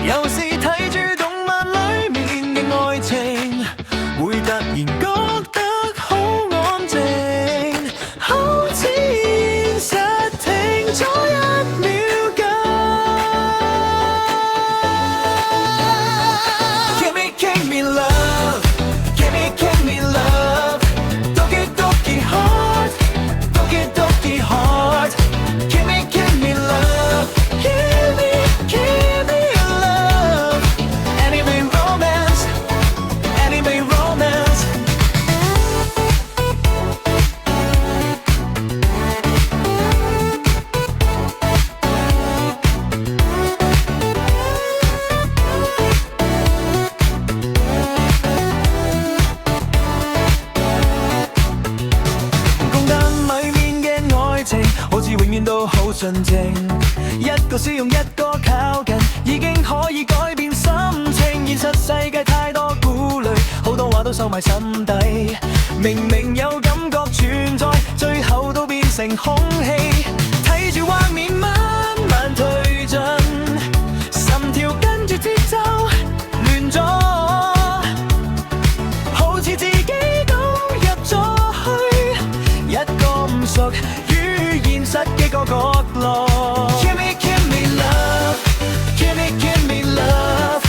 有時睇住動漫裡面嘅愛情，會突然覺得好安靜，好似現實停咗1秒間。Give me love, give me love, Doki Doki heart, Doki Doki heart, give me love, give me love, anime romance, anime romance.好似永遠都好純情，一個笑容一個靠近，已經可以改變心情。現實世界太多顧慮，好多話都收埋心底，明明有感覺存在，最後都變成空氣。睇住畫面慢慢推進，心跳跟住節奏亂咗，好似自己都入咗去一個唔屬於現實嘅個角落。Give me love, give me love,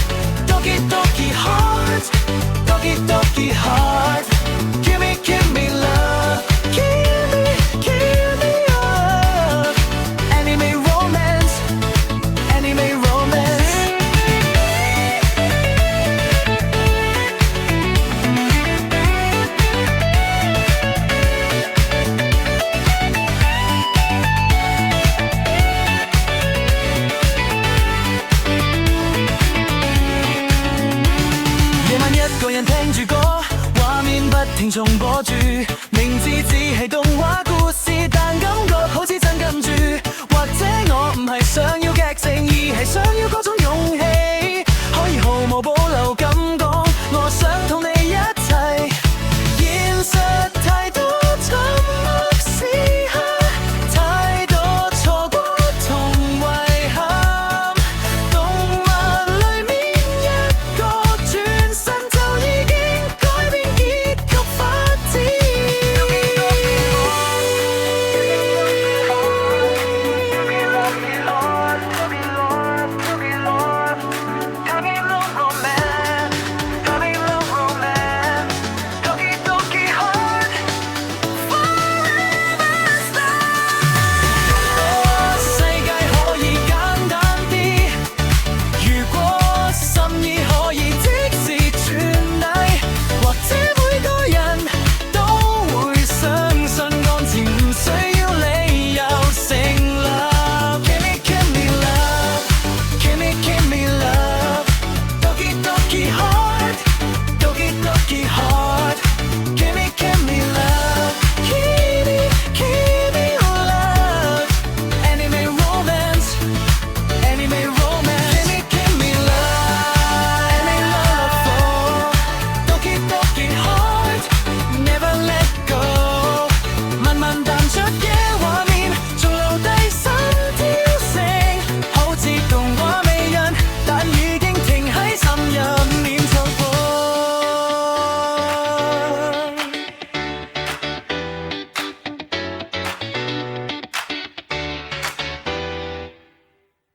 Doki Doki heart, Doki Doki heart, give me love, give me love, anime romance, anime romance.一個人聽住歌，畫面不停重播住，明知只係動畫